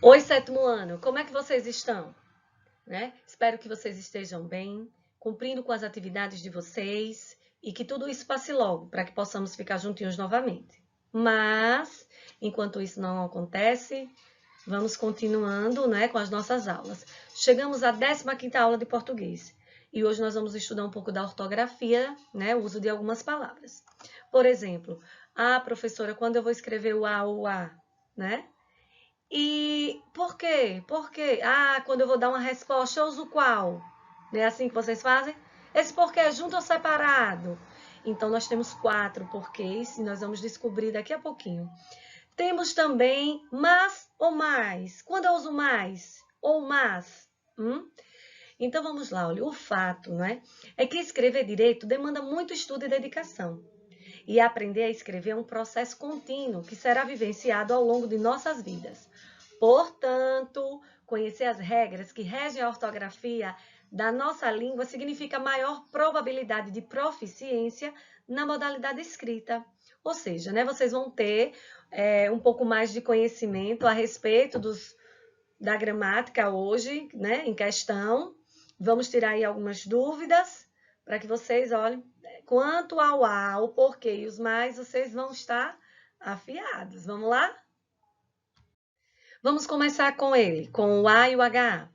Oi, sétimo ano, como é que vocês estão? Né? Espero que vocês estejam bem, cumprindo com as atividades de vocês e que tudo isso passe logo, para que possamos ficar juntinhos novamente. Mas, enquanto isso não acontece, vamos continuando, né, com as nossas aulas. Chegamos à 15ª aula de português e hoje nós vamos estudar um pouco da ortografia, né, o uso de algumas palavras. Por exemplo, professora, quando eu vou escrever o A, né? E por quê? Por quê? Quando eu vou dar uma resposta, eu uso qual? Não é assim que vocês fazem? Esse porquê é junto ou separado? Então, nós temos 4 porquês e nós vamos descobrir daqui a pouquinho. Temos também mas ou mais. Quando eu uso mais ou mas? Então, vamos lá. Olha, o fato, não é? É que escrever direito demanda muito estudo e dedicação. E aprender a escrever é um processo contínuo que será vivenciado ao longo de nossas vidas. Portanto, conhecer as regras que regem a ortografia da nossa língua significa maior probabilidade de proficiência na modalidade escrita. Ou seja, né, vocês vão ter um pouco mais de conhecimento a respeito da gramática hoje, né, em questão. Vamos tirar aí algumas dúvidas para que vocês olhem. Quanto ao porquê e os mais, vocês vão estar afiados. Vamos lá? Vamos começar com ele, com o A e o HA.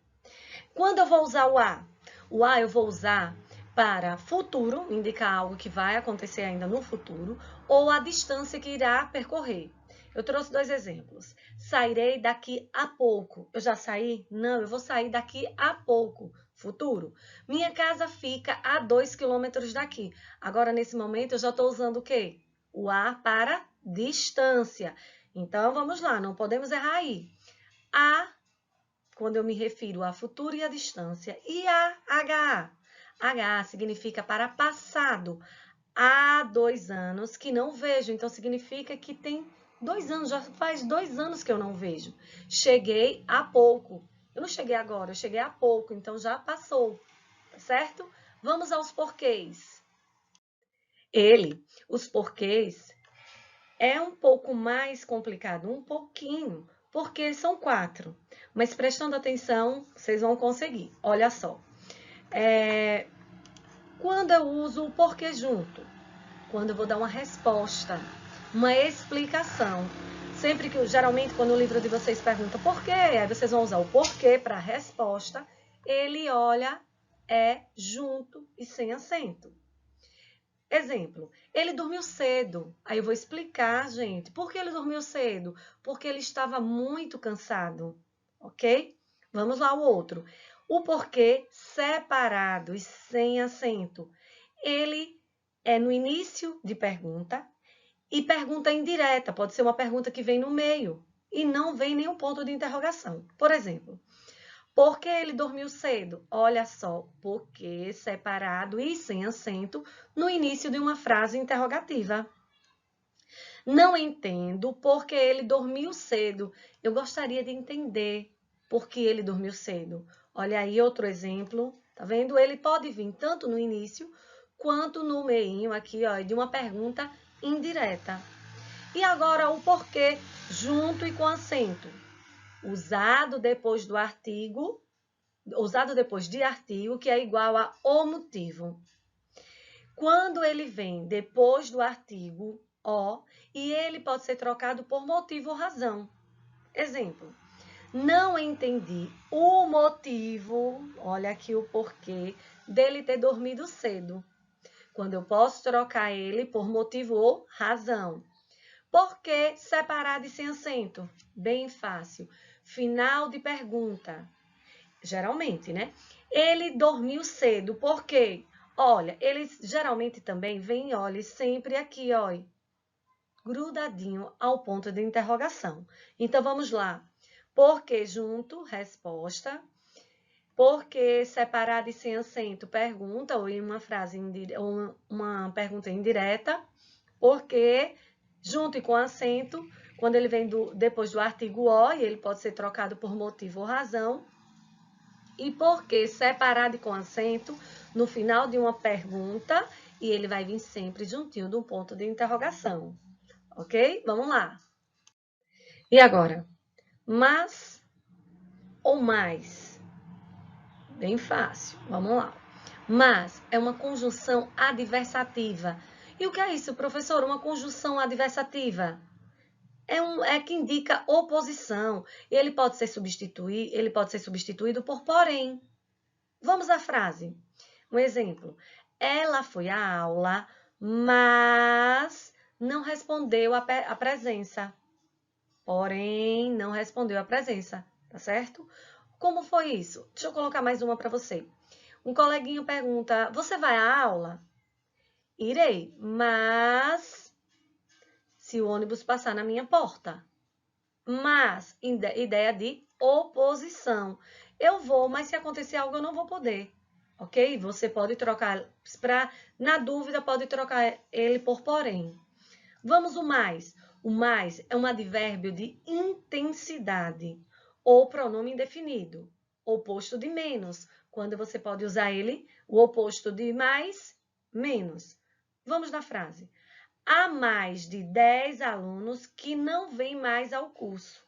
Quando eu vou usar o A? O A eu vou usar para futuro, indicar algo que vai acontecer ainda no futuro, ou a distância que irá percorrer. Eu trouxe 2 exemplos. Sairei daqui a pouco. Eu já saí? Não, eu vou sair daqui a pouco. Futuro. Minha casa fica a 2 quilômetros daqui. Agora, nesse momento, eu já estou usando o quê? O A para distância. Então, vamos lá, não podemos errar aí. A, quando eu me refiro a futuro e a distância. E a HA? HA significa para passado. Há 2 anos que não vejo, então significa que tem 2 anos, já faz 2 anos que eu não vejo. Cheguei há pouco. Eu não cheguei agora, eu cheguei há pouco, então já passou, tá certo? Vamos aos porquês. Os porquês, é um pouco mais complicado, um pouquinho, porque são 4. Mas prestando atenção, vocês vão conseguir. Olha só. Quando eu uso o porquê junto? Quando eu vou dar uma resposta, uma explicação. Geralmente, quando o livro de vocês pergunta por quê, aí vocês vão usar o porquê para a resposta. Ele olha, junto e sem acento. Exemplo, ele dormiu cedo. Aí eu vou explicar, gente, por que ele dormiu cedo? Porque ele estava muito cansado, ok? Vamos lá, o outro. O porquê separado e sem acento. Ele é no início de pergunta e pergunta indireta. Pode ser uma pergunta que vem no meio e não vem nenhum ponto de interrogação. Por exemplo, por que ele dormiu cedo? Olha só, porque separado e sem acento no início de uma frase interrogativa. Não entendo por que ele dormiu cedo. Eu gostaria de entender por que ele dormiu cedo. Olha aí outro exemplo, tá vendo? Ele pode vir tanto no início quanto no meinho aqui, ó, de uma pergunta indireta. E agora o porquê junto e com acento. Usado depois de artigo, que é igual a o motivo. Quando ele vem depois do artigo o, e ele pode ser trocado por motivo ou razão. Exemplo, não entendi o motivo, olha aqui o porquê, dele ter dormido cedo. Quando eu posso trocar ele por motivo ou razão. Por que separado e sem acento? Bem fácil. Final de pergunta. Geralmente, né? Ele dormiu cedo, por quê? Olha, eles geralmente também vêm, olha, sempre aqui, olha, grudadinho ao ponto de interrogação. Então, vamos lá. Por que junto? Resposta. Por que separado e sem acento? Pergunta, ou em uma frase, ou uma pergunta indireta. Por que junto e com acento, quando ele vem depois do artigo o, e ele pode ser trocado por motivo ou razão. E por que separado e com acento no final de uma pergunta e ele vai vir sempre juntinho de um ponto de interrogação. Ok? Vamos lá. E agora? Mas ou mais? Bem fácil, vamos lá. Mas é uma conjunção adversativa. E o que é isso, professor? Uma conjunção adversativa é que indica oposição. E ele pode ser substituído por porém. Vamos à frase. Um exemplo. Ela foi à aula, mas não respondeu a presença. Porém, não respondeu a presença, tá certo? Como foi isso? Deixa eu colocar mais uma para você. Um coleguinho pergunta, você vai à aula? Irei, mas se o ônibus passar na minha porta. Mas, ideia de oposição. Eu vou, mas se acontecer algo, eu não vou poder. Ok? Você pode trocar, na dúvida, pode trocar ele por porém. Vamos o mais. O mais é um advérbio de intensidade ou pronome indefinido, oposto de menos, quando você pode usar ele, o oposto de mais, menos. Vamos na frase. Há mais de 10 alunos que não vêm mais ao curso.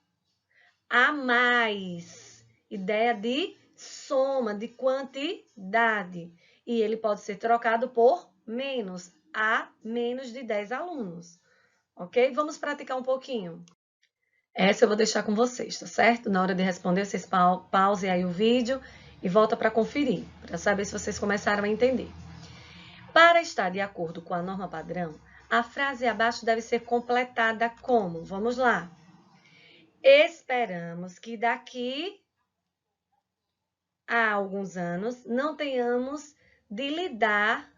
Há mais. Ideia de soma, de quantidade. E ele pode ser trocado por menos. Há menos de 10 alunos. Ok? Vamos praticar um pouquinho. Essa eu vou deixar com vocês, tá certo? Na hora de responder, vocês pausem aí o vídeo e volta para conferir, para saber se vocês começaram a entender. Para estar de acordo com a norma padrão, a frase abaixo deve ser completada como? Vamos lá. Esperamos que daqui a alguns anos não tenhamos de lidar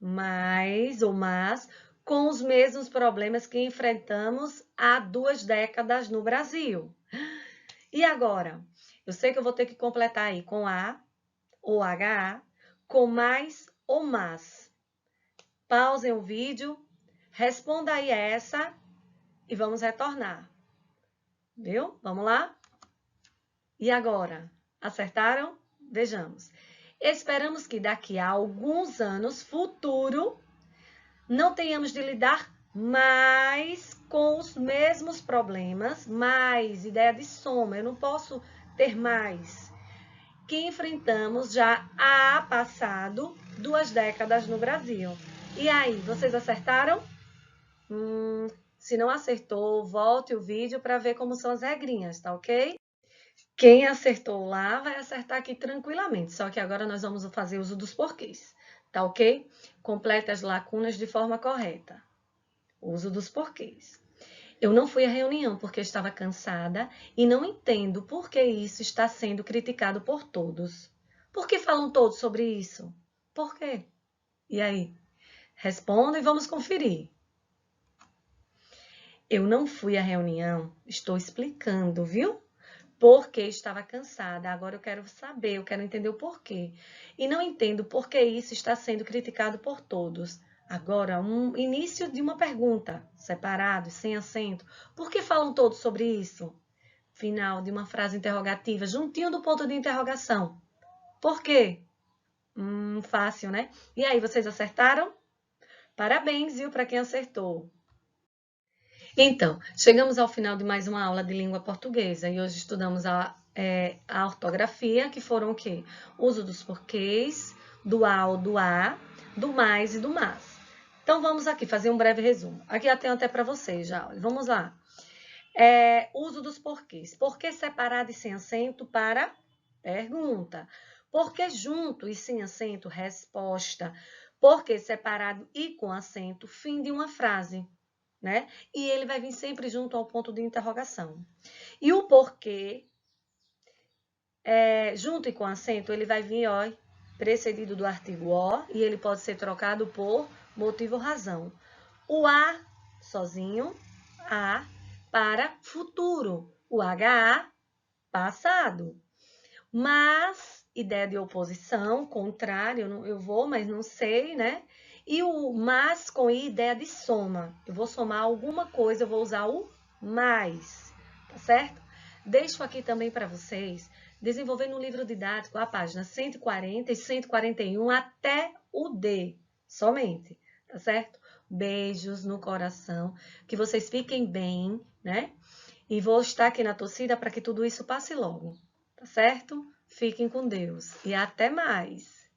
mais ou mais com os mesmos problemas que enfrentamos há 2 décadas no Brasil. E agora? Eu sei que eu vou ter que completar aí com A ou HA, com mais ou mas. Pausem o vídeo, responda aí essa e vamos retornar. Viu? Vamos lá? E agora? Acertaram? Vejamos. Esperamos que daqui a alguns anos, futuro, não tenhamos de lidar mais com os mesmos problemas, mais, ideia de soma, eu não posso ter mais, que enfrentamos já há passado 2 décadas no Brasil. E aí, vocês acertaram? Se não acertou, volte o vídeo para ver como são as regrinhas, tá ok? Quem acertou lá vai acertar aqui tranquilamente, só que agora nós vamos fazer uso dos porquês, tá ok? Complete as lacunas de forma correta. Uso dos porquês. Eu não fui à reunião porque estava cansada e não entendo por que isso está sendo criticado por todos. Por que falam todos sobre isso? Por quê? E aí? Responda e vamos conferir. Eu não fui à reunião, estou explicando, viu? Porque estava cansada, agora eu quero saber, eu quero entender o porquê. E não entendo por que isso está sendo criticado por todos. Agora, um início de uma pergunta, separado, sem acento. Por que falam todos sobre isso? Final de uma frase interrogativa, juntinho do ponto de interrogação. Por quê? Fácil, né? E aí, vocês acertaram? Parabéns, viu, para quem acertou. Então, chegamos ao final de mais uma aula de língua portuguesa e hoje estudamos a ortografia, que foram o quê? Uso dos porquês, do ao, do a, do mais e do mas. Então, vamos aqui fazer um breve resumo. Aqui eu tenho até para vocês já, olha. Vamos lá. Uso dos porquês. Por que separado e sem acento para pergunta? Por que junto e sem acento? Resposta. Por que separado e com acento? Fim de uma frase. Né? E ele vai vir sempre junto ao ponto de interrogação. E o porquê, junto e com acento, ele vai vir, ó, precedido do artigo o, e ele pode ser trocado por motivo ou razão. O a, sozinho, a, para futuro. O HA, passado. Mas, ideia de oposição, contrário, eu vou, mas não sei, né? E o mas com ideia de soma. Eu vou somar alguma coisa, eu vou usar o mais, tá certo? Deixo aqui também para vocês desenvolver no livro didático a página 140 e 141 até o D, somente, tá certo? Beijos no coração, que vocês fiquem bem, né? E vou estar aqui na torcida para que tudo isso passe logo, tá certo? Fiquem com Deus e até mais!